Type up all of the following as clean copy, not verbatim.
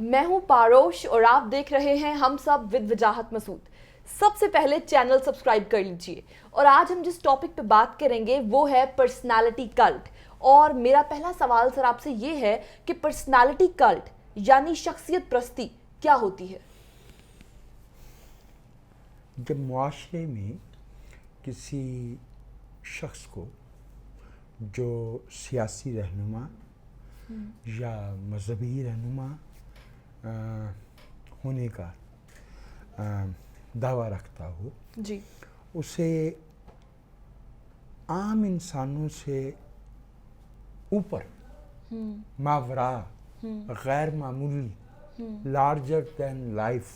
میں ہوں پاروش اور آپ دیکھ رہے ہیں ہم سب ود وجاہت مسعود۔ سب سے پہلے چینل سبسکرائب کر لیجئے، اور آج ہم جس ٹاپک پہ بات کریں گے وہ ہے پرسنالٹی کلٹ۔ اور میرا پہلا سوال سر آپ سے یہ ہے کہ پرسنالٹی کلٹ یعنی شخصیت پرستی کیا ہوتی ہے؟ جب معاشرے میں کسی شخص کو جو سیاسی رہنما یا مذہبی رہنما ہونے کا دعویٰ رکھتا ہو، جی، اسے عام انسانوں سے اوپر، ماوراء، غیر معمولی، لارجر دین لائف،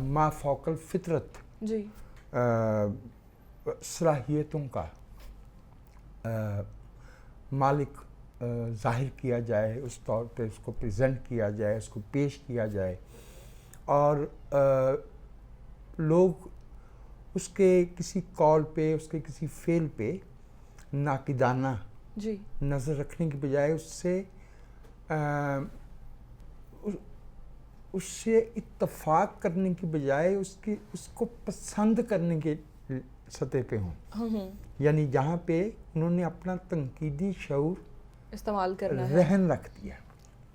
ما فوق الفطرت جی، صلاحیتوں کا مالک ظاہر کیا جائے، اس طور پہ اس کو پریزنٹ کیا جائے، اس کو پیش کیا جائے، اور لوگ اس کے کسی قول پہ، اس کے کسی فعل پہ ناقدانہ جی، نظر رکھنے کی بجائے اس سے اتفاق کرنے کی بجائے اس کو پسند کرنے کے سطح پہ ہوں، یعنی جہاں پہ انہوں نے اپنا تنقیدی شعور استعمال کرنا ہے، رہن رکھ دیا،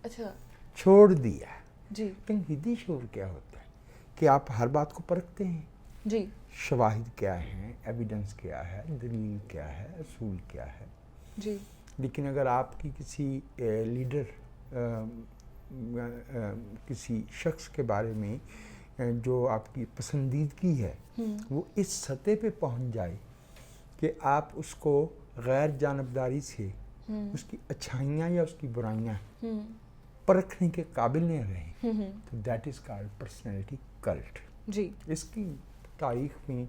اچھا، چھوڑ دیا۔ جی، تنقیدی شعور کیا ہوتا ہے کہ آپ ہر بات کو پرکھتے ہیں، جی، شواہد کیا ہیں، ایویڈنس کیا ہے، دلیل کیا ہے، اصول کیا ہے۔ جی، لیکن اگر آپ کی کسی لیڈر، کسی شخص کے بارے میں جو آپ کی پسندیدگی ہے وہ اس سطح پہ پہنچ جائے کہ آپ اس کو غیر جانبداری سے اس کی اچھائیاں یا اس کی برائیاں پرکھنے کے قابل نہیں رہیں، تو that is called personality cult. جی، اس کی تاریخ میں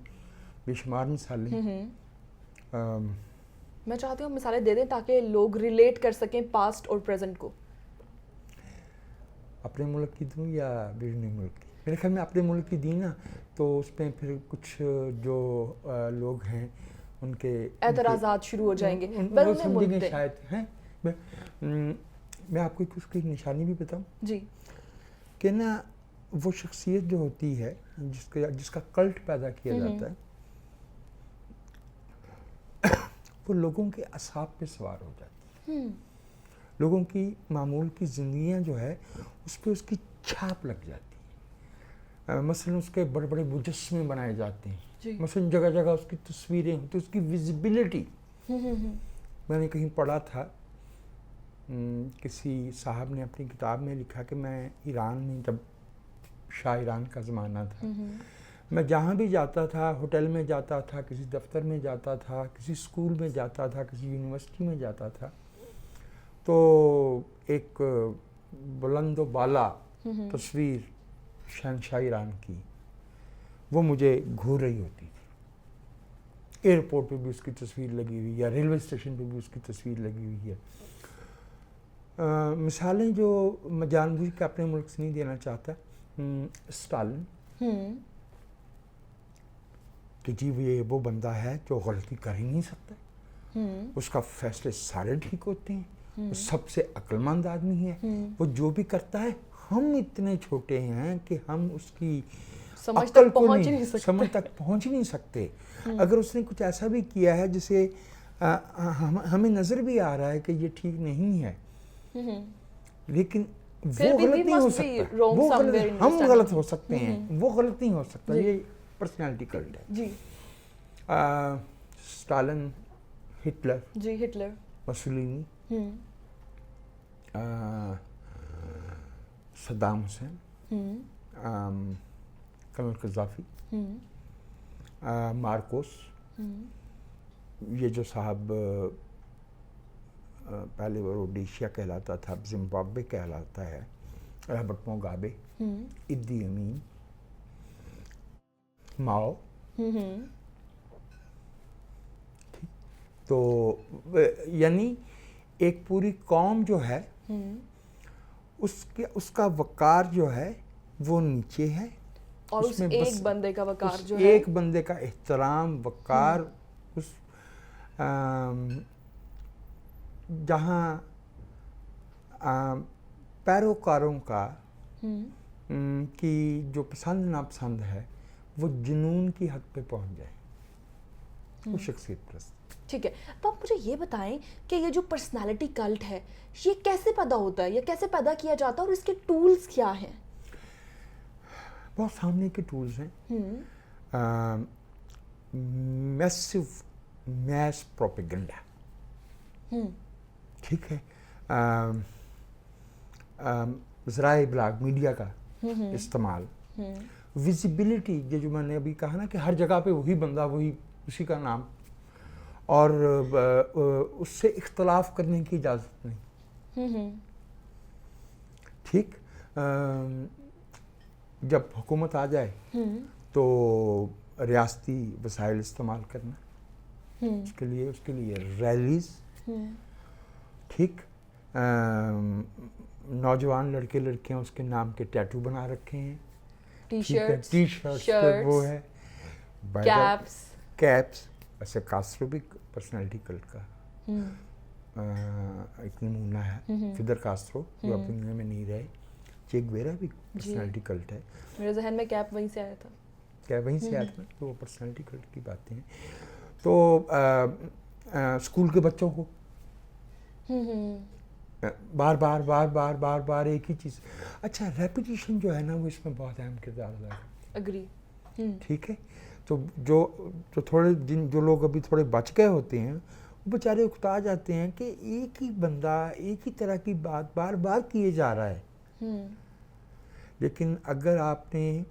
بے شمار مثالیں۔ میں چاہتی ہوں مثالیں دے دیں تاکہ لوگ ریلیٹ کر سکیں پاسٹ اور پریزنٹ کو۔ اپنے ملک کی دوں یا بیرونی ملک کی؟ میرے خیال میں اپنے ملک کی دی نا تو اس میں پھر کچھ جو لوگ ہیں ان کے اعتراضات شروع ہو جائیں گے، وہ سمجھیں گے شاید ہیں۔ میں آپ کو اس کی نشانی بھی بتاؤں، جی، کہ نا وہ شخصیت جو ہوتی ہے جس کا کلٹ پیدا کیا جاتا ہے، وہ لوگوں کے اعصاب پہ سوار ہو جاتی ہے، لوگوں کی معمول کی زندگیاں جو ہے اس پہ اس کی چھاپ لگ جاتی ہے۔ مثلا اس کے بڑے بڑے مجسمے بنائے جاتے ہیں، مثلا جگہ جگہ اس کی تصویریں ہوتی، اس کی ویزیبلٹی۔ میں نے کہیں پڑھا تھا، کسی صاحب نے اپنی کتاب میں لکھا کہ میں ایران میں، جب شاہ ایران کا زمانہ تھا، میں جہاں بھی جاتا تھا، ہوٹل میں جاتا تھا، کسی دفتر میں جاتا تھا، کسی اسکول میں جاتا تھا، کسی یونیورسٹی میں جاتا تھا، تو ایک بلند و بالا تصویر شہنشاہ ایران کی وہ مجھے گھور رہی ہوتی تھی۔ ایئرپورٹ پہ بھی اس کی تصویر لگی ہوئی ہے، ریلوے اسٹیشن پہ بھی اس کی تصویر لگی ہوئی ہے۔ مثالیں جو میں جان بوجھ کے اپنے ملک سے نہیں دینا چاہتا، اسٹالن، کہ جی وہ بندہ ہے جو غلطی کر ہی نہیں سکتا، اس کا فیصلے سارے ٹھیک ہوتے ہیں، وہ سب سے عقل مند آدمی ہے، وہ جو بھی کرتا ہے ہم اتنے چھوٹے ہیں کہ ہم اس کی سمجھ عقل تک کو سمجھ تک پہنچ نہیں سکتے۔ اگر اس نے کچھ ایسا بھی کیا ہے جسے ہمیں نظر بھی آ رہا ہے کہ یہ ٹھیک نہیں ہے، لیکن وہ غلط نہیں ہو سکتا، ہم غلط ہو سکتے ہیں، وہ غلط نہیں ہو سکتا۔ یہ پرسنالٹی کلٹ ہے۔ جی، اسٹالن، ہٹلر، جی، Hitler, Mussolini, Saddam Hussein, Colonel Gaddafi, Marcos, یہ جو صاحب پہلے وہ روڈیشیا کہلاتا تھا، زمبابوے کہلاتا ہے، رابرٹ موگابے، ایدی امین، ماؤ۔ تو یعنی ایک پوری قوم جو ہے اس کا وقار جو ہے وہ نیچے ہے، اور اس ایک بندے کا وقار جو ہے، ایک بندے کا احترام، وقار، اس جہاں پیروکاروں کا کہ جو پسند ناپسند ہے وہ جنون کی حد پہ پہنچ جائے، وہ شخصیت پرست. ٹھیک ہے. تو آپ مجھے یہ بتائیں کہ یہ جو پرسنالٹی کلٹ ہے یہ کیسے پیدا ہوتا ہے یا کیسے پیدا کیا جاتا ہے اور اس کے ٹولز کیا ہیں؟ بہت سامنے کے ٹولز ہیں. میسو میس پروپیگنڈا، ٹھیک ہے، ذرائع ابلاغ میڈیا کا استعمال، ویزیبلٹی، جو میں نے ابھی کہا نا کہ ہر جگہ پہ وہی بندہ، وہی اسی کا نام، اور اس سے اختلاف کرنے کی اجازت نہیں. ٹھیک. جب حکومت آ جائے تو ریاستی وسائل استعمال کرنا، اس کے لیے ریلیز، ٹھیک. نوجوان لڑکے لڑکیاں اس کے نام کے ٹیٹو بنا رکھے ہیں، ٹی شرٹس وہ ہے، کیپس. ایسے کاسٹرو بھی پرسنالٹی کلٹ کا ایک نمونہ ہے، فیدر کاسٹرو جو اب دنیا میں نہیں رہے. چیک ویرا بھی پرسنالٹی کلٹ ہے. میرے ذہن میں کیپ وہیں سے آیا تھا. تو وہ پرسنالٹی کلٹ کی باتیں ہیں. تو اسکول کے بچوں کو بار بار ایک ہی چیز. اچھا، ریپیٹیشن جو ہے نا وہ اس میں بہت اہم کردار ادا کرتی ہے. اگری. ٹھیک ہے. تو جو تھوڑے جو لوگ ابھی تھوڑے بچ گئے ہوتے ہیں وہ بیچارے اکتا جاتے ہیں کہ ایک ہی بندہ ایک ہی طرح کی بات بار بار کیے جا رہا ہے. لیکن اگر آپ نے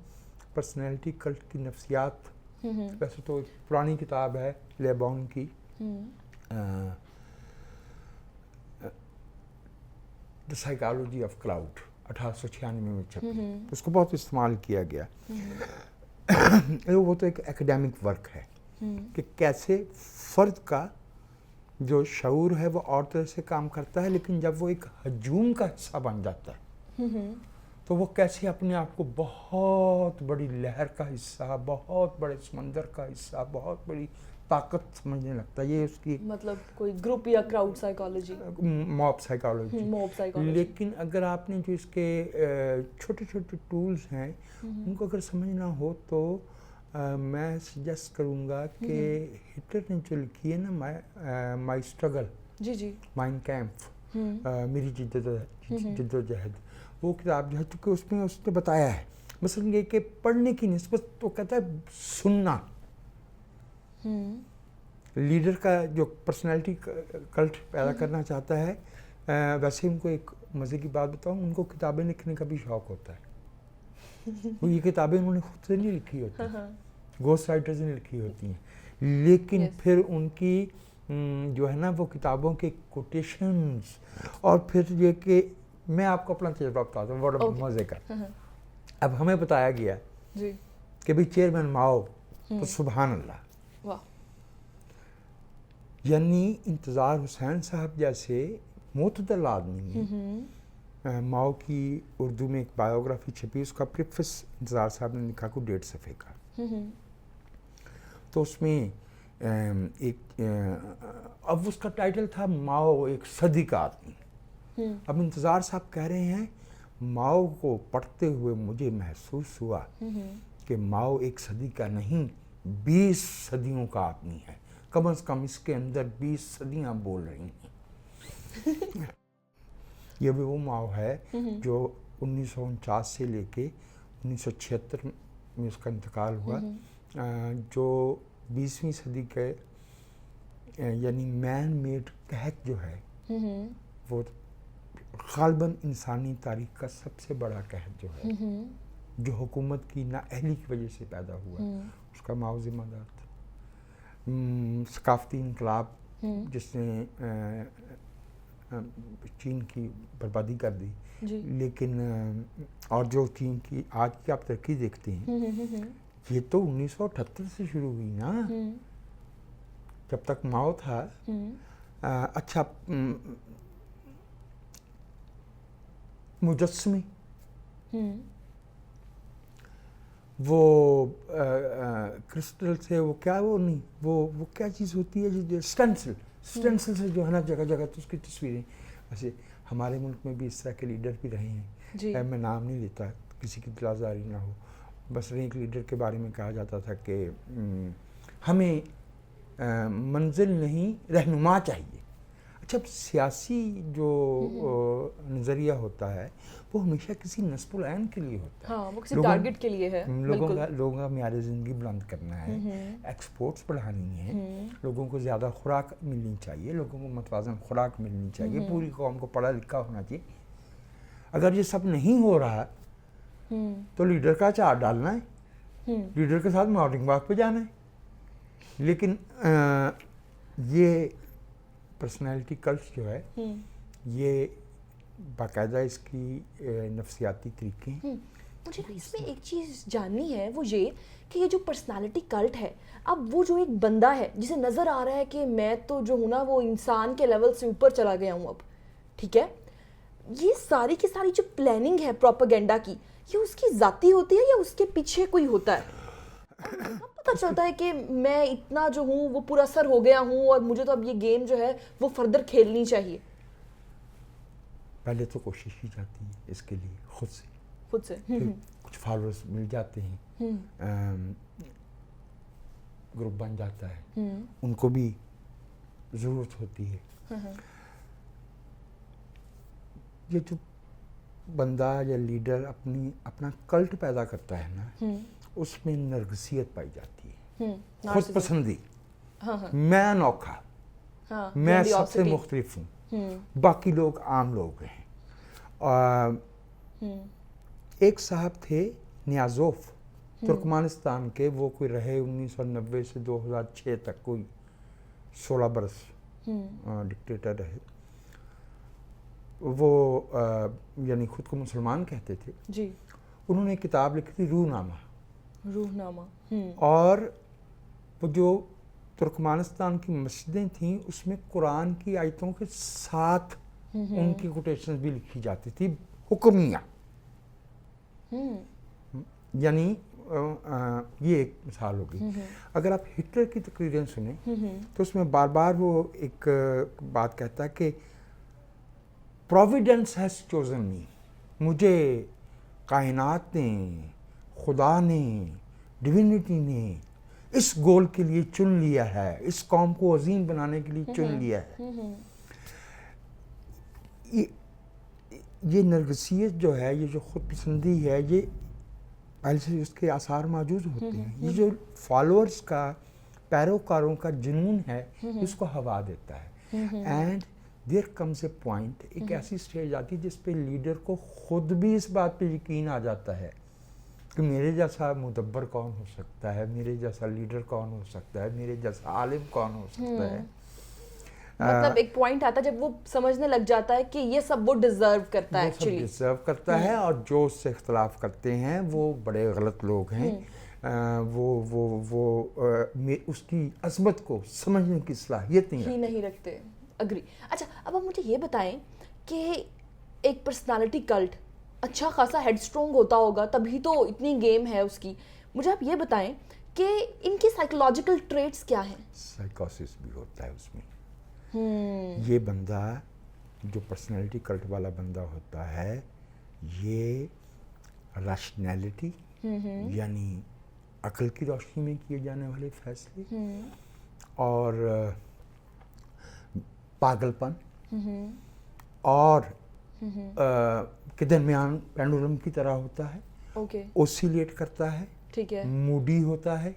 پرسنالٹی کلٹ کی نفسیات، ویسے تو پرانی کتاب ہے لیبون کی، دا سائیکالوجی آف کلاؤڈ، 1896 میں چھپی، اس کو بہت استعمال کیا گیا. وہ تو ایک ایکیڈیمک ورک ہے کہ کیسے فرد کا جو شعور ہے وہ اور طرح سے کام کرتا ہے، لیکن جب وہ ایک ہجوم کا حصہ بن جاتا ہے تو وہ کیسے اپنے آپ کو بہت بڑی لہر کا حصہ، بہت بڑے سمندر کا حصہ، بہت بڑی طاقت سمجھنے لگتا ہے. یہ اس کی مطلب کوئی گروپ یا کراؤڈ سائیکالوجی، موب سائیکالوجی. لیکن اگر آپ نے جو اس کے چھوٹے چھوٹے ٹولز ہیں ان کو اگر سمجھنا ہو تو میں سجیسٹ کروں گا کہ ہٹلر نے جو لکھی ہے نا مائی اسٹرگل، مائن کیمپ، میری جد و جہد، وہ کتاب جو ہے چونکہ اس نے بتایا ہے مثلا یہ کہ پڑھنے کی نسبت تو کہتا ہے سننا. لیڈر کا جو پرسنالٹی کلٹ پیدا کرنا چاہتا ہے، ویسے ان کو ایک مزے کی بات بتاؤں، ان کو کتابیں لکھنے کا بھی شوق ہوتا ہے. وہ یہ کتابیں انہوں نے خود سے نہیں لکھی ہوتی، گھوسٹ رائٹرز نے لکھی ہوتی ہیں، لیکن پھر ان کی جو ہے نا وہ کتابوں کے کوٹیشنز، اور پھر یہ کہ میں آپ کو اپنا تجربہ بتاتا ہوں بڑا مزے کا. اب ہمیں بتایا گیا کہ بھئی چیئرمین ماؤ تو سبحان اللہ، یعنی انتظار حسین صاحب جیسے معتدل آدمی، ماؤ کی اردو میں ایک بایوگرافی چھپی، اس کا پریفس انتظار صاحب نے لکھا کو 1.5 صفحے کا. تو اس میں ایک اب اس کا ٹائٹل تھا ماؤ ایک صدی کا آدمی. اب انتظار صاحب کہہ رہے ہیں ماؤ کو پڑھتے ہوئے مجھے محسوس ہوا کہ ماؤ ایک صدی کا نہیں 20 صدیوں کا آدمی ہے، کم از کم اس کے اندر 20 صدیاں بول رہی ہیں. یہ بھی وہ ماؤ ہے جو 1949 سے لے کے 1976 میں اس کا انتقال ہوا، جو 20ویں صدی کے یعنی مین میڈ قحط جو ہے وہ غالباً انسانی تاریخ کا سب سے بڑا قحط جو ہے، جو حکومت کی نااہلی کی وجہ سے پیدا ہوا، اس کا ماؤ ذمہ دار تھا. ثقافتی انقلاب جس نے چین کی بربادی کر دی، لیکن اور جو چین کی آج کی آپ ترقی دیکھتے ہیں یہ تو 1978 سے شروع ہوئی نا، جب تک ماؤ تھا. اچھا، مجسمے، وہ کرسٹل سے وہ کیا وہ نہیں وہ کیا چیز ہوتی ہے جو اسٹینسل سے جو ہے نا جگہ جگہ تو اس کی تصویریں ویسے ہمارے ملک میں بھی اس طرح کے لیڈر بھی رہے ہیں جی میں نام نہیں لیتا کسی کی دلازاری نہ ہو، بس ایک لیڈر کے بارے میں کہا جاتا تھا کہ ہمیں منزل نہیں رہنما چاہیے. اچھا سیاسی جو نظریہ ہوتا ہے وہ ہمیشہ کسی نصب العین کے لیے ہوتا ہے. ہاں وہ کسی ٹارگٹ کے لیے ہے. لوگوں کا معیار زندگی بلند کرنا ہے، ایکسپورٹس بڑھانی ہے، لوگوں کو زیادہ خوراک ملنی چاہیے، لوگوں کو متوازن خوراک ملنی چاہیے، پوری قوم کو پڑھا لکھا ہونا چاہیے. اگر یہ سب نہیں ہو رہا تو لیڈر کا چار ڈالنا ہے، لیڈر کے ساتھ مارننگ واک پہ جانا ہے. لیکن یہ پرسنالٹی کلٹ جو ہے یہ باقاعدہ اس کی نفسیاتی طریقے ہیں. مجھے اس میں ایک چیز جاننی ہے وہ یہ کہ یہ جو پرسنالٹی کلٹ ہے، اب وہ جو ایک بندہ ہے جسے نظر آ رہا ہے کہ میں تو جو ہوں نا وہ انسان کے لیول سے اوپر چلا گیا ہوں اب، ٹھیک ہے، یہ ساری کی ساری جو پلاننگ ہے پروپیگنڈا کی، یہ اس کی ذاتی ہوتی ہے یا اس کے پیچھے کوئی ہوتا ہے؟ پتہ چلتا ہے کہ میں اتنا جو ہوں وہ پورا سر ہو گیا ہوں اور مجھے تو اب یہ گیم جو ہے وہ فردر کھیلنی چاہیے. پہلے تو کوشش کی جاتی ہے اس کے لیے خود سے پھر کچھ فالوورز مل جاتے ہیں، گروپ بن جاتا ہے، ان کو بھی ضرورت ہوتی ہے. یہ جو بندہ یا لیڈر اپنا کلٹ پیدا کرتا ہے نا، اس میں نرگسیت پائی جاتی ہے، خود پسندی، میں انوکھا، میں سب سے مختلف ہوں، باقی لوگ عام لوگ ہیں. ایک صاحب تھے نیازوف ترکمانستان کے، وہ کوئی رہے 1990 سے 2006 تک، کوئی 16 برس ڈکٹیٹر رہے. وہ یعنی خود کو مسلمان کہتے تھے جی. انہوں نے کتاب لکھی تھی روح نامہ. اور وہ جو ترکمانستان کی مسجدیں تھیں اس میں قرآن کی آیتوں کے ساتھ ان کی کوٹیشنز بھی لکھی جاتی تھی حکمیہ. یعنی یہ ایک مثال ہوگی. اگر آپ ہٹلر کی تقریریں سنیں تو اس میں بار بار وہ ایک بات کہتا ہے کہ پروویڈنس ہیز چوزن می، مجھے کائنات نے، خدا نے، ڈیوینٹی نے اس گول کے لیے چن لیا ہے، اس قوم کو عظیم بنانے کے لیے چن لیا ہے. یہ نرگسیت جو ہے، یہ جو خود پسندی ہے، یہ پہلے سے اس کے آثار موجود ہوتے ہیں. یہ جو فالوورز کا، پیروکاروں کا جنون ہے اس کو ہوا دیتا ہے. And there comes a point, ایک ایسی سٹیج آتی ہے جس پہ لیڈر کو خود بھی اس بات پہ یقین آ جاتا ہے کہ میرے جیسا مدبر کون ہو سکتا ہے، میرے جیسا لیڈر کون ہو سکتا ہے، میرے جیسا عالم کون ہو سکتا ہے. مطلب ایک پوائنٹ آتا ہے جب وہ سمجھنے لگ جاتا ہے کہ یہ سب وہ ڈیزرو کرتا ہے، ایکچولی ڈیزرو کرتا ہے، اور جو اس سے اختلاف کرتے ہیں وہ بڑے غلط لوگ ہیں. وہ اس کی عظمت کو سمجھنے کی صلاحیت نہیں رکھتے. اگری. اچھا اب آپ مجھے یہ بتائیں کہ ایک پرسنالٹی کلٹ اچھا خاصا ہیڈ اسٹرونگ ہوتا ہوگا تبھی تو اتنی گیم ہے اس کی. مجھے آپ یہ بتائیں کہ ان کی سائیکولوجیکل ٹریٹس کیا ہیں؟ سائیکوسس بھی ہوتا ہے اس میں. یہ بندہ جو پرسنالٹی کلٹ والا بندہ ہوتا ہے، یہ ریشنلٹی یعنی عقل کی روشنی میں کیے جانے والے فیصلے اور پاگل پن اور کے درمیان پینڈولم کی طرح ہوتا ہے، اوسیلیٹ کرتا ہے، ٹھیک ہے، موڈی ہوتا ہے،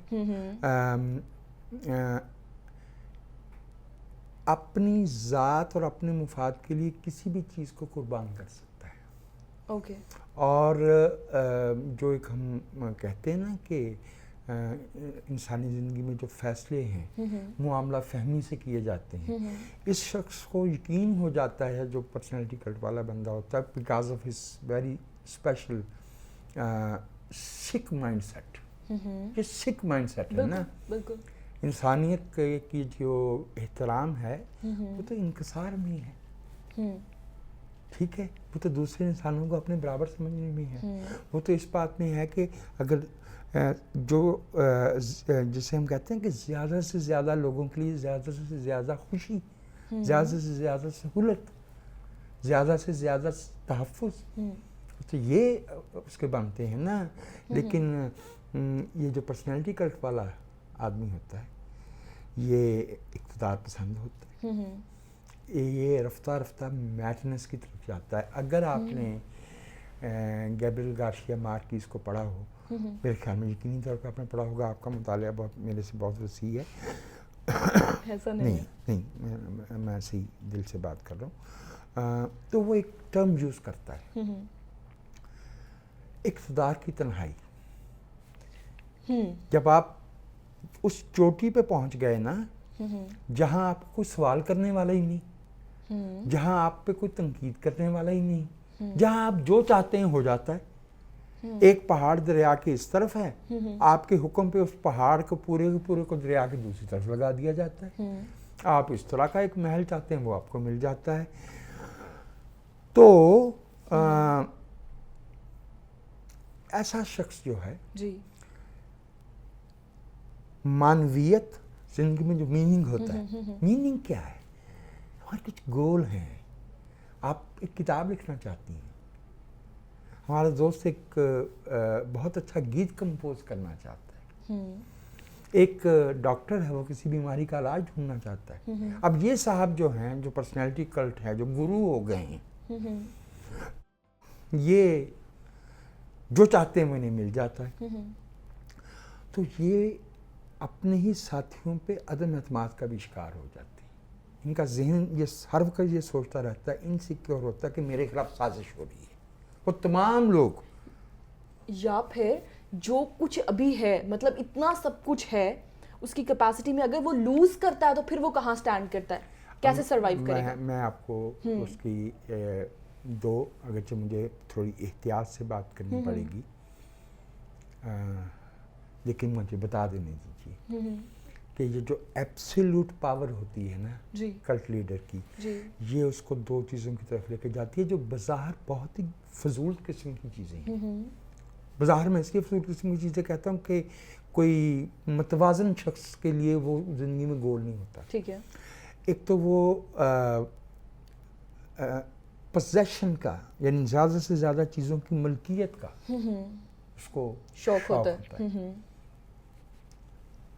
اپنی ذات اور اپنے مفاد کے لیے کسی بھی چیز کو قربان کر سکتا ہے. اور جو ایک ہم کہتے ہیں نا کہ انسانی زندگی میں جو فیصلے ہیں معاملہ فہمی سے کیے جاتے ہیں، اس شخص کو یقین ہو جاتا ہے جو پرسنالٹی کلٹ والا بندہ ہوتا ہے، because of his very special سک مائنڈ سیٹ. یہ سک مائنڈ سیٹ ہے نا. بالکل. انسانیت کی جو احترام ہے وہ تو انکسار میں ہے، ٹھیک ہے، وہ تو دوسرے انسانوں کو اپنے برابر سمجھنے میں ہے. وہ تو اس بات میں ہے کہ اگر جو جسے ہم کہتے ہیں کہ زیادہ سے زیادہ لوگوں کے لیے زیادہ سے زیادہ خوشی، زیادہ سے زیادہ سہولت زیادہ سے زیادہ تحفظ، تو یہ اس کے بنتے ہیں نا. لیکن یہ جو پرسنالٹی کلٹ والا آدمی ہوتا ہے یہ اقتدار پسند ہوتا ہے، یہ رفتہ رفتہ میٹنس کی طرف جاتا ہے. اگر آپ نے گیبریل گارسیا مارکیز کو پڑھا ہو، میرے خیال میں یقینی طور پہ آپ نے پڑھا ہوگا، آپ کا مطالعہ بہت میرے سے بہت وسیع ہے. ایسا نہیں میں صحیح دل سے بات کر رہا ہوں. تو وہ ایک ٹرم یوز کرتا ہے، اقتدار کی تنہائی. جب آپ اس چوٹی پہ پہنچ گئے نا جہاں آپ کو کوئی سوال کرنے والا ہی نہیں، جہاں آپ پہ کوئی تنقید کرنے والا ہی نہیں، جہاں آپ جو چاہتے ہیں ہو جاتا ہے. ایک پہاڑ دریا کے اس طرف ہے، آپ کے حکم پہ اس پہاڑ کو پورے کو دریا کے دوسری طرف لگا دیا جاتا ہے. آپ اس طرح کا ایک محل چاہتے ہیں وہ آپ کو مل جاتا ہے. تو ایسا شخص جو ہے مانویت زندگی میں جو میننگ ہوتا ہے، میننگ کیا ہے؟ ہمارے کچھ گول ہیں. آپ ایک کتاب لکھنا چاہتی ہیں، ہمارا دوست ایک بہت اچھا گیت کمپوز کرنا چاہتا ہے، ایک ڈاکٹر ہے وہ کسی بیماری کا علاج ڈھونڈنا چاہتا ہے. اب یہ صاحب جو ہیں، جو پرسنالٹی کلٹ ہے، جو گرو ہو گئے ہیں، یہ جو چاہتے ہیں وہ انہیں مل جاتا ہے. تو یہ اپنے ہی ساتھیوں پہ عدم اعتماد کا بھی شکار ہو جاتے ہیں. ان کا ذہن یہ ہر وقت یہ سوچتا رہتا ہے، انسیکیور ہوتا ہے کہ میرے خلاف سازش ہو رہی ہے. وہ تمام لوگ یا پھر جو کچھ ابھی ہے، مطلب اتنا سب کچھ ہے اس کی کیپیسٹی میں، اگر وہ لوز کرتا ہے تو پھر وہ کہاں سٹینڈ کرتا ہے، کیسے سروائیو کرے گا؟ میں آپ کو اس کی دو، اگرچہ مجھے تھوڑی احتیاط سے بات کرنی پڑے گی، لیکن مجھے بتا دینے دیجیے کہ یہ جو ایبسولوٹ پاور ہوتی ہے نا کلٹ لیڈر کی، یہ اس کو دو چیزوں کی طرف لے کے جاتی ہے جو بظاہر بہت ہی فضول قسم کی چیزیں ہیں. بظاہر میں اس لیے فضول قسم کی چیزیں کہتا ہوں کہ کوئی متوازن شخص کے لیے وہ زندگی میں گول نہیں ہوتا. ٹھیک ہے. ایک تو وہ پوزیشن کا، یعنی زیادہ سے زیادہ چیزوں کی ملکیت کا اس کو شوق ہوتا ہے.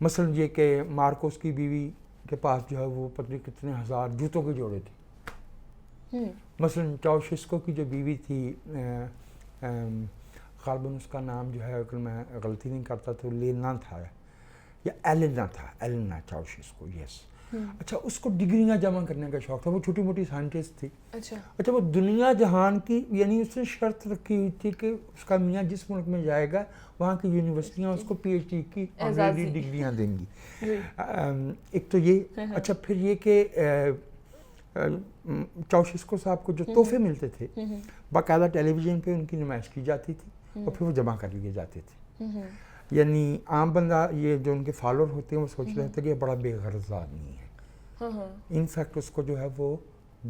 مثلا یہ کہ مارکوس کی بیوی کے پاس جو ہے وہ پتہ نہیں کتنے ہزار جوتوں کے جوڑے تھے. مثلا چاؤشسکو کی جو بیوی تھی، غالباً اس کا نام جو ہے اگر میں غلطی نہیں کرتا تو لینا تھا یا ایلینا تھا، ایلینا چاؤشسکو، یس. اچھا، اس کو ڈگریاں جمع کرنے کا شوق تھا، وہ چھوٹی موٹی سائنٹسٹ تھی. اچھا، وہ دنیا جہان کی، یعنی اس نے شرط رکھی ہوئی تھی کہ اس کا میاں جس ملک میں جائے گا وہاں کی یونیورسٹیاں اس کو پی ایچ ڈی کی آنریری ڈگریاں دیں گی. ایک تو یہ. اچھا، پھر یہ کہ چاؤشسکو صاحب کو جو تحفے ملتے تھے باقاعدہ ٹیلی ویژن پہ ان کی نمائش کی جاتی تھی اور پھر وہ جمع کر لیے جاتے تھے. یعنی عام بندہ، یہ جو ان کے فالوور ہوتے ہیں، وہ سوچ رہے تھے کہ یہ بڑا بے غرض آدمی ہے. انفیکٹ اس کو جو ہے وہ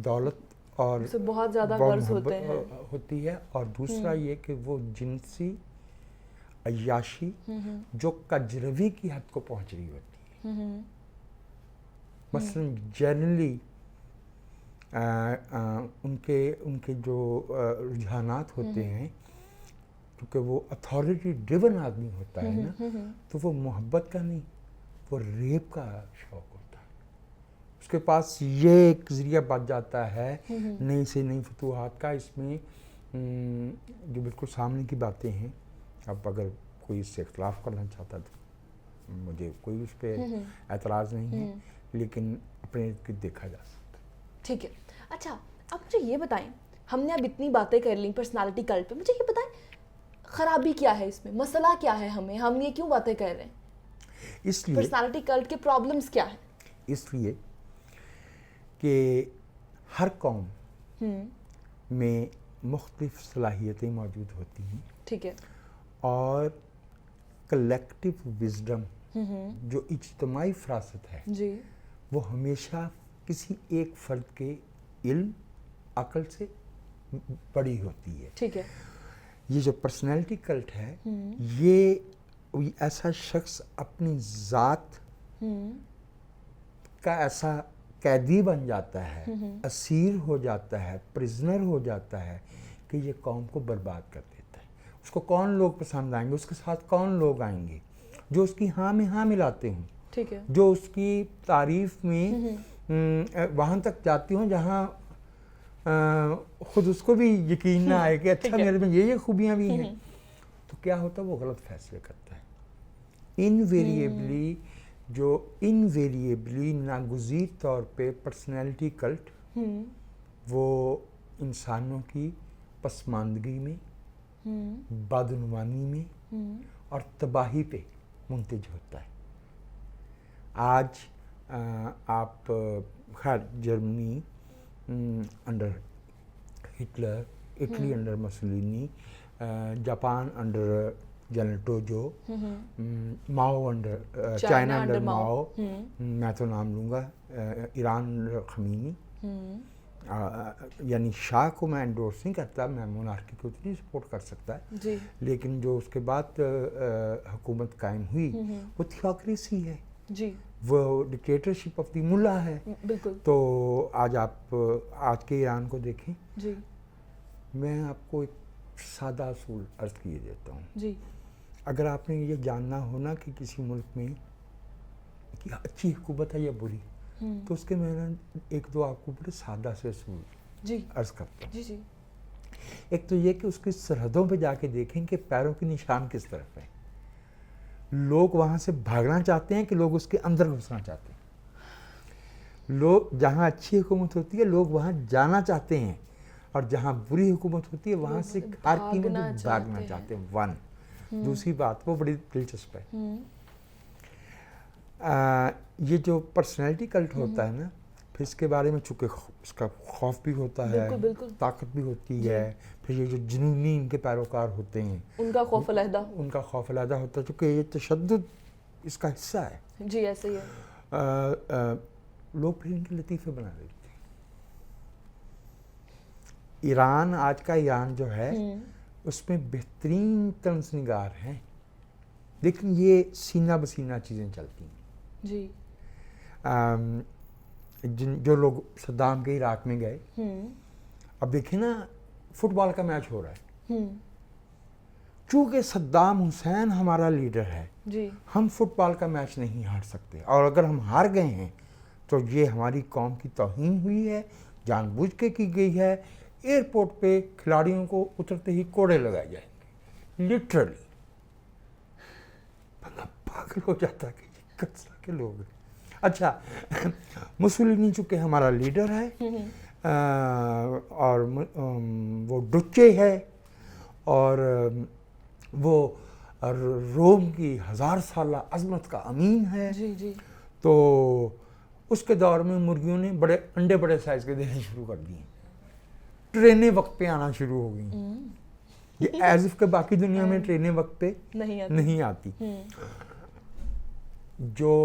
دولت اور بہت زیادہ غرض ہوتی ہے. اور دوسرا یہ کہ وہ جنسی عیاشی جو کجروی کی حد کو پہنچ رہی ہوتی ہے. مثلا جنرلی ان کے جو رجحانات ہوتے ہیں، کیونکہ وہ اتھارٹی ڈریون آدمی ہوتا ہے نا، تو وہ محبت کا نہیں، وہ ریپ کا شوق ہوتا ہے. اس کے پاس یہ ایک ذریعہ بچ جاتا ہے نئی سے نئی فتوحات کا. اس میں جو بالکل سامنے کی باتیں ہیں، اب اگر کوئی اس سے اختلاف کرنا چاہتا تو مجھے کوئی اس پہ اعتراض نہیں ہے، لیکن اپنے ارد گرد دیکھا جا سکتا. ٹھیک ہے. اچھا، اب مجھے یہ بتائیں، ہم نے اب اتنی باتیں کر لیں پرسنالٹی کلٹ پہ، مجھے یہ بتائیں خرابی کیا ہے اس میں، مسئلہ کیا ہے، ہم یہ کیوں باتیں کر رہے ہیں؟ اس لیے پرسنالٹی کلٹ کے پرابلمز کیا ہیں؟ اس لیے کہ ہر قوم میں مختلف صلاحیتیں موجود ہوتی ہیں. ٹھیک ہے. اور کلیکٹو وزڈم جو اجتماعی فراست ہے وہ ہمیشہ کسی ایک فرد کے علم، عقل سے بڑی ہوتی ہے. ٹھیک ہے. یہ جو پرسنالٹی کلٹ ہے، یہ ایسا شخص اپنی ذات کا ایسا قیدی بن جاتا ہے, اسیر ہو جاتا ہے, پرزنر ہو جاتا ہے, کہ یہ قوم کو برباد کر دیتا ہے. اس کو کون لوگ پسند آئیں گے, اس کے ساتھ کون لوگ آئیں گے جو اس کی ہاں میں ہاں ملاتے ہوں, ٹھیک ہے, جو اس کی تعریف میں وہاں تک جاتی ہوں جہاں خود اس کو بھی یقین نہ آئے کہ اچھا میرے میں یہ خوبیاں بھی ہیں. تو کیا ہوتا ہے, وہ غلط فیصلے کرتا ہے. انویریبلی ناگزیر طور پہ پرسنالٹی کلٹ وہ انسانوں کی پسماندگی میں, بدعنوانی میں اور تباہی پہ منتج ہوتا ہے. آج آپ خیر Germany under Hitler, Italy under Mussolini, Japan under General Tojo, Mao under China under Mao, میں تو نام لوں گا, ایران انڈر خمینی. یعنی شاہ کو میں انڈورس نہیں کرتا, میں مونارکی کو اتنی سپورٹ کر سکتا ہے, لیکن جو اس کے بعد حکومت قائم ہوئی وہ تھیوکریسی ہے, وہ ڈکٹیٹرشپ آف دی ملا ہے. تو آج کے ایران کو دیکھیں, میں آپ کو ایک سادہ اصول عرض کیے دیتا ہوں. اگر آپ نے یہ جاننا ہونا کہ کسی ملک میں اچھی حکومت ہے یا بری, تو اس کے میں ایک دو آپ کو بڑے سادہ سے اصول عرض کرتا ہوں. ایک تو یہ کہ اس کی سرحدوں پہ جا کے دیکھیں کہ پیروں کے نشان کس طرف ہیں. لوگ وہاں سے بھاگنا چاہتے ہیں کہ لوگ اس کے اندر گھسنا چاہتے ہیں. لوگ جہاں اچھی حکومت ہوتی ہے لوگ وہاں جانا چاہتے ہیں, اور جہاں بری حکومت ہوتی ہے وہاں سے ہر قیمت بھاگنا چاہتے ہیں. ون دوسری بات وہ بڑی دلچسپ ہے, یہ جو پرسنالٹی کلٹ ہوتا ہے نا, پھر اس کے بارے میں چونکہ اس کا خوف بھی ہوتا ہے, طاقت بھی ہوتی ہے, پھر یہ جو جنونی ان کے پیروکار ہوتے ہیں ان کا خوف علیحدہ ہوتا ہے, چونکہ یہ تشدد اس کا حصہ ہے. جی ایسے ہی ہے. لوگ پھر ان کے لطیفے بنا دیتے ہیں. ایران, آج کا ایران جو ہے اس میں بہترین طنز نگار ہیں, لیکن یہ سینہ بسینہ چیزیں چلتی ہیں. جو لوگ صدام کے عراق میں گئے, اب دیکھیں نا فٹ بال کا میچ ہو رہا ہے, چونکہ صدام حسین ہمارا لیڈر ہے, ہم فٹ بال کا میچ نہیں ہار سکتے, اور اگر ہم ہار گئے ہیں تو یہ ہماری قوم کی توہین ہوئی ہے, جان بوجھ کے کی گئی ہے. ایئرپورٹ پہ کھلاڑیوں کو اترتے ہی کوڑے لگائے جائیں گے, لٹرلی. بندہ پاگل ہو جاتا کہ یہ کس طرح کے لوگ ہیں. اچھا, مسولینی چونکہ ہمارا لیڈر ہے, اور وہ ڈچے ہے, اور وہ روم کی 1000 سالہ عظمت کا امین ہے. تو اس کے دور میں مرغیوں نے انڈے بڑے سائز کے دینے شروع کر دیے, ٹرینیں وقت پہ آنا شروع ہو گئیں. یہ ایز اف کہ باقی دنیا میں ٹرینیں وقت پہ نہیں آتی. جو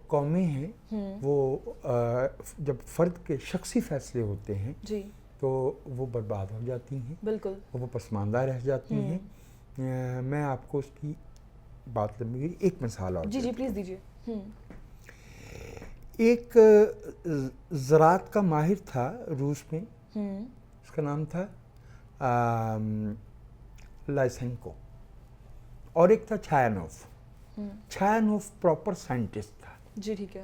قومیں ہیں وہ جب فرد کے شخصی فیصلے ہوتے ہیں تو وہ برباد ہو جاتی ہیں, وہ پسماندہ رہ جاتی ہیں. میں آپ کو اس کی بات لمبی ایک مثال اور پلیز دیجیے. ایک زراعت کا ماہر تھا روس میں, اس کا نام تھا لائسنکو, اور ایک تھا چھایانوف. چھایانوف پراپر سائنٹسٹ تھا. ٹھیک ہے.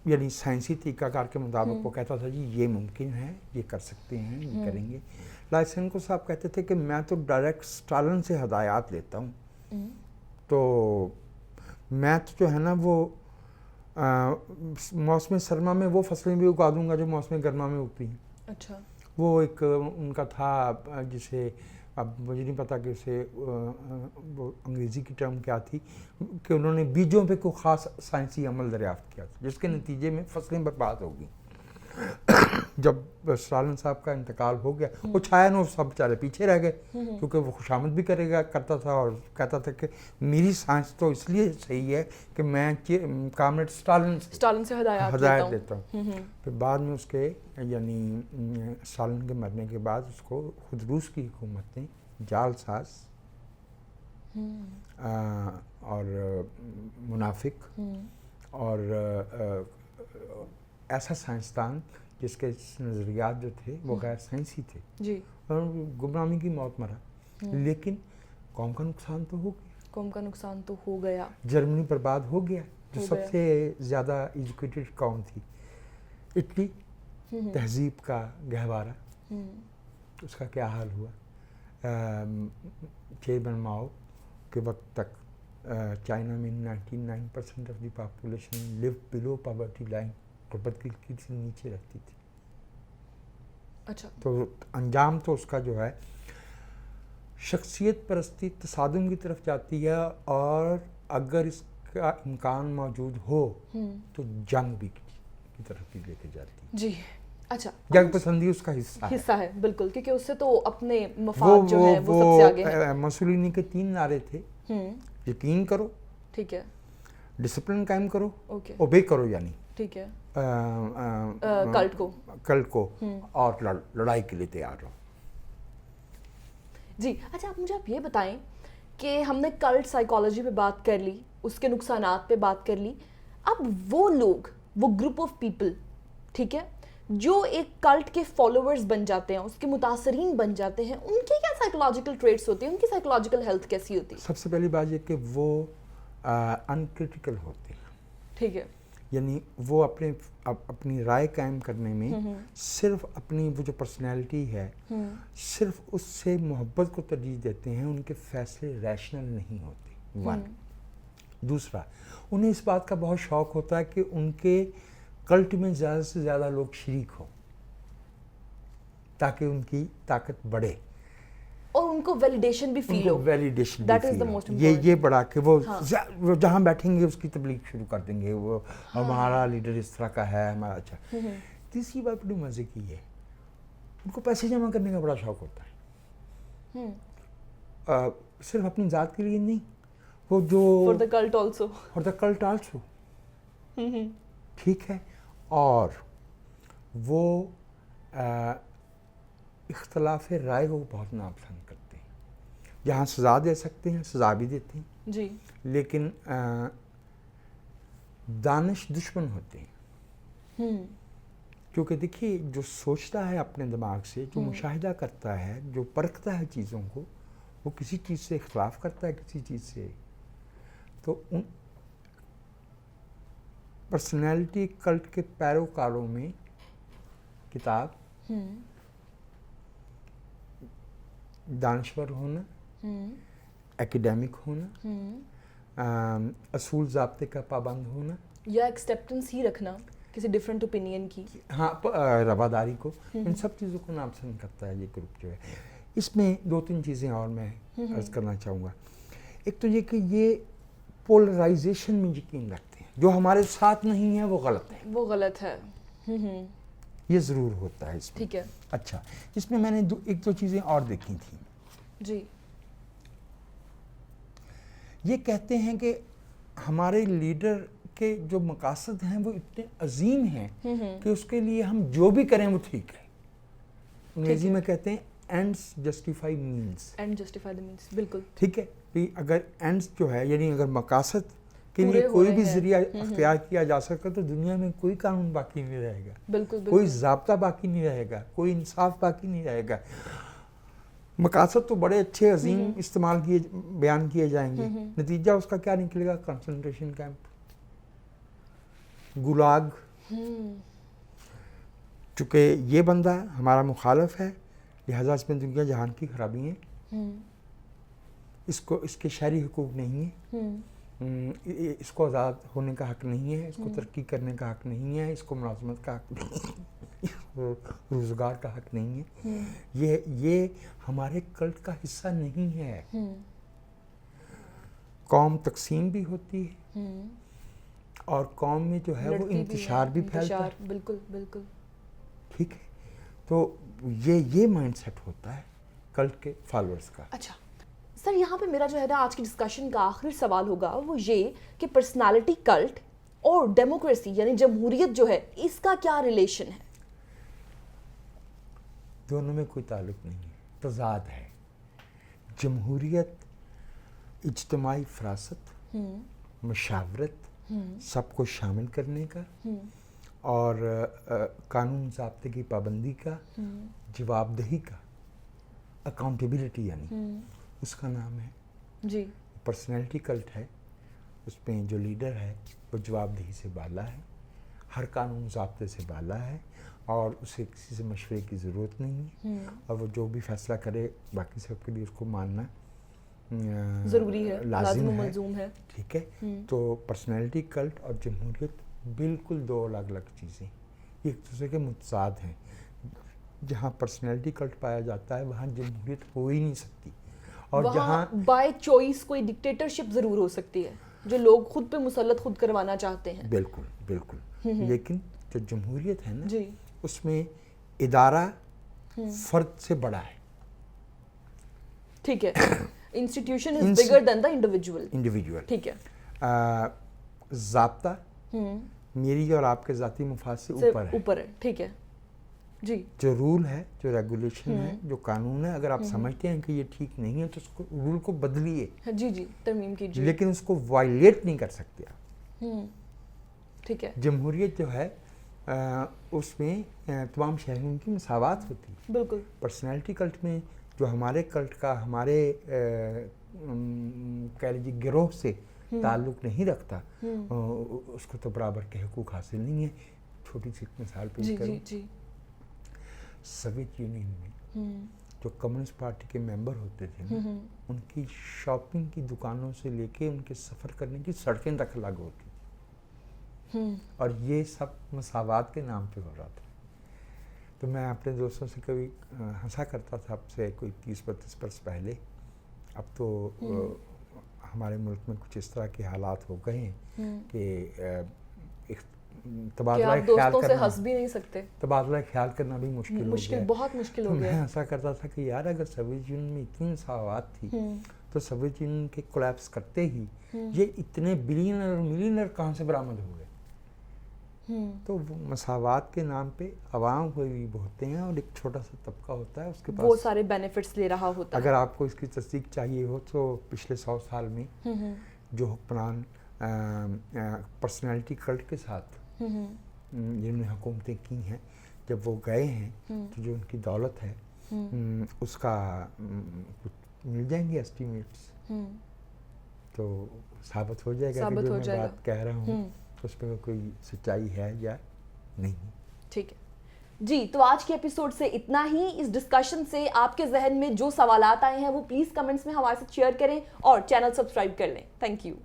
یعنی سائنسی طریقہ کار کے مطابق وہ کہتا تھا جی یہ ممکن ہے, یہ کر سکتے ہیں, یہ کریں گے. لائسنکو صاحب کہتے تھے کہ میں تو ڈائریکٹ اسٹالن سے ہدایات لیتا ہوں, تو میں تو جو ہے نا وہ موسم سرما میں وہ فصلیں بھی اگا دوں گا جو موسم گرما میں اگتی ہیں. اچھا. وہ ایک ان کا تھا, جسے اب مجھے نہیں پتا کہ اسے وہ انگریزی کی ٹرم کیا تھی, کہ انہوں نے بیجوں پہ کوئی خاص سائنسی عمل دریافت کیا تھا, جس کے نتیجے میں فصلیں برباد ہو گئیں. جب اسٹالن صاحب کا انتقال ہو گیا, وہ چھایانوف صاحب بیچارے پیچھے رہ گئے, کیونکہ وہ خوشامد بھی کرتا تھا اور کہتا تھا کہ میری سائنس تو اس لیے صحیح ہے کہ میں کامریڈ اسٹالن سے ہدایت دیتا ہوں. پھر بعد میں اس کے یعنی اسٹالن کے مرنے کے بعد اس کو خود روس کی حکومت نے جعل ساز اور منافق اور ایسا سائنسدان جس کے نظریات جو تھے وہ غیر سائنسی تھے جی اور گمنامی کی موت مرا، لیکن قوم کا نقصان تو ہو گیا، قوم کا نقصان تو ہو گیا، جرمنی برباد ہو گیا جو سب سے زیادہ ایجوکیٹڈ قوم تھی، اٹلی تہذیب کا گہوارہ، اس کا کیا حال ہوا. چیئرمین ماؤ کے وقت تک چائنا میں 99% of the population live below poverty line, غربت کی لکیر سے نیچے رہتی تھی. اچھا تو انجام تو اس کا جو ہے شخصیت پرستی تصادم کی طرف جاتی ہے، اور اگر اس کا امکان موجود ہو تو جنگ بھی کی طرف بھی لے کے جاتی ہے. جی اچھا، جنگ پسندی اس کا حصہ ہے بالکل، کیونکہ اس سے تو اپنے مفاد جو ہے وہ سب سے آگے ہے. مسولینی کے 3 نعرے تھے، یقین کرو، ٹھیک ہے، ڈسپلن قائم کرو، اوکے اوبے کرو، یعنی ٹھیک ہے، کلٹ کو، اور لڑائی کے لیے تیار رہو. جی اچھا، مجھے آپ یہ بتائیں کہ ہم نے کلٹ سائیکالوجی پہ بات کر لی، اس کے نقصانات پہ بات کر لی. اب وہ لوگ، وہ گروپ آف پیپل، ٹھیک ہے، جو ایک کلٹ کے فالوورز بن جاتے ہیں، اس کے متاثرین بن جاتے ہیں، ان کی کیا سائیکولوجیکل ٹریٹس ہوتی ہیں، ان کی سائیکولوجیکل ہیلتھ کیسی ہوتی ہے؟ سب سے پہلی بات یہ کہ وہ انکریٹیکل ہوتے ہیں، ٹھیک ہے، یعنی وہ اپنی رائے قائم کرنے میں صرف اپنی وہ جو پرسنالٹی ہے صرف اس سے محبت کو ترجیح دیتے ہیں، ان کے فیصلے ریشنل نہیں ہوتے. 1. دوسرا، انہیں اس بات کا بہت شوق ہوتا ہے کہ ان کے کلٹ میں زیادہ سے زیادہ لوگ شریک ہوں تاکہ ان کی طاقت بڑھے اور ان کو ویلیڈیشن بھی فیل ہو. Validation That is the most important. یہ بڑا کہ وہ جہاں بیٹھیں گے اس کی تبلیغ شروع کر دیں گے، وہ ہمارا لیڈر اس طرح کا ہے، ہمارا اچھا. تیسری بات بڑی مزے کی ہے، ان کو پیسے جمع کرنے کا بڑا شوق ہوتا ہے، صرف اپنی ذات کے لیے نہیں، وہ جو For the cult also. For the cult also. ٹھیک ہے. اور وہ اختلاف رائے کو بہت ناپسند کرتے ہیں، جہاں سزا دے سکتے ہیں سزا بھی دیتے ہیں، جی، لیکن دانش دشمن ہوتے ہیں. کیونکہ دیکھیے، جو سوچتا ہے اپنے دماغ سے، جو مشاہدہ کرتا ہے، جو پرکھتا ہے چیزوں کو، وہ کسی چیز سے اختلاف کرتا ہے، کسی چیز سے، تو ان پرسنالٹی کلٹ کے پیروکاروں میں کتاب، دانشور ہونا، ایکیڈیمک ہونا، اصول ضابطے کا پابند ہونا، یا ایکسیپٹنس ہی رکھنا کسی ڈفرینٹ اوپینین کی، ہاں رواداری کو، ان سب چیزوں کو ناپسند کرتا ہے یہ گروپ جو ہے. اس میں 2-3 چیزیں اور میں عرض کرنا چاہوں گا. ایک تو یہ کہ یہ پولرائزیشن میں یقین رکھتے ہیں، جو ہمارے ساتھ نہیں ہے وہ غلط ہے، وہ غلط ہے. یہ ضرور ہوتا ہے اس میں. ٹھیک ہے. اچھا، اس میں نے 1-2 چیزیں اور دیکھی تھیں. جی، یہ کہتے ہیں کہ ہمارے لیڈر کے جو مقاصد ہیں وہ اتنے عظیم ہیں کہ اس کے لیے ہم جو بھی کریں وہ ٹھیک ہے. انگریزی میں کہتے ہیں ends justify means. And justify the means, بالکل ٹھیک ہے. اگر اینڈس جو ہے، یعنی اگر مقاصد کے لیے کوئی بھی ذریعہ اختیار کیا جا سکتا تو دنیا میں کوئی قانون باقی نہیں رہے گا، بالکل کوئی ضابطہ باقی نہیں رہے گا، کوئی انصاف باقی نہیں رہے گا. مقاصد تو بڑے اچھے عظیم استعمال کیے، بیان کیے جائیں گے، نتیجہ اس کا کیا نکلے گا؟ Concentration camp, گلاگ. چونکہ یہ بندہ ہمارا مخالف ہے، لہٰذا اس میں دنیا جہان کی خرابی ہیں، اس کے شہری حقوق نہیں ہیں، اس کو آزاد ہونے کا حق نہیں ہے، اس کو ترقی کرنے کا حق نہیں ہے، اس کو ملازمت کا حق نہیں ہے، روزگار کا حق نہیں ہے. یہ ہمارے کلٹ کا حصہ نہیں ہے. قوم تقسیم بھی ہوتی ہے اور قوم میں جو ہے وہ انتشار بھی پھیلتا ہے. بالکل بالکل ٹھیک ہے. تو یہ مائنڈ سیٹ ہوتا ہے کلٹ کے فالوورز کا. اچھا سر، یہاں پہ میرا جو ہے نا آج کی ڈسکشن کا آخری سوال ہوگا وہ یہ کہ پرسنالٹی کلٹ اور ڈیموکریسی یعنی جمہوریت جو ہے، اس کا کیا ریلیشن ہے؟ دونوں میں کوئی تعلق نہیں ہے، تضاد ہے. جمہوریت اجتماعی فراست، مشاورت، سب کو شامل کرنے کا اور قانون ضابطے کی پابندی کا، جواب دہی کا، اکاؤنٹیبلٹی یعنی اس کا نام ہے جی. پرسنالٹی کلٹ ہے. اس میں جو لیڈر ہے وہ جواب دہی سے بالا ہے، ہر قانون ضابطے سے بالا ہے، اور اسے کسی سے مشورے کی ضرورت نہیں ہے، اور وہ جو بھی فیصلہ کرے باقی سب کے لیے اس کو ماننا ضروری ہے، لازم و ہے. ملزوم ہے. ٹھیک ہے. تو پرسنالٹی کلٹ اور جمہوریت بالکل دو الگ الگ چیزیں، یہ ایک دوسرے کے متضاد ہیں. جہاں پرسنالٹی کلٹ پایا جاتا ہے وہاں جمہوریت ہو ہی نہیں سکتی، اور جہاں بائی چوائس کوئی ڈکٹیٹرشپ ضرور ہو سکتی ہے جو لوگ خود پہ مسلط خود کروانا چاہتے ہیں. بالکل بالکل. لیکن جو جمہوریت ہے نا، جی. اس میں ادارہ فرد سے بڑا ہے. ٹھیک ہے. Institution is bigger than the individual. ٹھیک ہے. ضابطہ میری اور آپ کے ذاتی مفاد سے اوپر ہے. ٹھیک ہے. جی. جو رول ہے، جو ریگولیشن ہے، جو قانون ہے، اگر آپ سمجھتے ہیں کہ یہ ٹھیک نہیں ہے تو اس کو رول کو بدلیے. جی جی، ترمیم کیجیے. لیکن اس کو وائلیٹ نہیں کر سکتے آپ. ٹھیک ہے. جمہوریت جو ہے اس میں تمام شہریوں کی مساوات ہوتی ہے. بالکل. پرسنالٹی کلٹ میں جو ہمارے کلٹ کا ہمارے کہہ لیجیے گروہ سے تعلق نہیں رکھتا، اس کو تو برابر کے حقوق حاصل نہیں ہے. چھوٹی سی مثال پیش کروں. جی. سوویت یونین میں جو کمیونسٹ پارٹی کے ممبر ہوتے تھے نا، ان کی شاپنگ کی دکانوں سے لے کے ان کے سفر کرنے کی سڑکیں تک الگ ہوتی تھیں، اور یہ سب مساوات کے نام پہ ہو رہا تھا. تو میں اپنے دوستوں سے کبھی ہنسا کرتا تھا، اب سے کوئی 30-32 برس پہلے. اب تو ہمارے ملک میں کچھ اس طرح کے حالات ہو گئے ہیں کہ تبادلہ خیال کرنا، ہنس بھی نہیں سکتے، تبادلہ خیال کرنا بھی مشکل ہو گیا. بہت مشکل ہو گیا. میں ایسا کرتا تھا کہ یار اگر سوویت یونین میں اتنی مساوات تھی تو سوویت یونین کے کولیپس کرتے ہی یہ اتنے بلینر اور ملینر کہاں سے برآمد ہو گئے. تو وہ مساوات کے نام پہ عوام غریب ہوتے ہیں، اور ایک چھوٹا سا طبقہ ہوتا ہے اس کے پاس وہ سارے بینیفٹس لے رہا ہوتا ہے. اگر آپ کو اس کی تصدیق چاہیے ہو تو پچھلے 100 سال میں جو حکمران پرسنالٹی کلٹ کے ساتھ جنہوں نے حکومتیں کی ہیں، جب وہ گئے ہیں تو جو ان کی دولت ہے اس کا مل جائیں گے اسٹیمیٹس، تو ثابت ہو جائے گا کہ جو میں بات کہہ رہا ہوں اس پہ کوئی سچائی ہے یا نہیں. ٹھیک ہے جی. تو آج کے ایپیسوڈ سے اتنا ہی. اس ڈسکشن سے آپ کے ذہن میں جو سوالات آئے ہیں وہ پلیز کمنٹس میں ہمارے ساتھ شیئر کریں اور چینل سبسکرائب کر لیں. Thank you.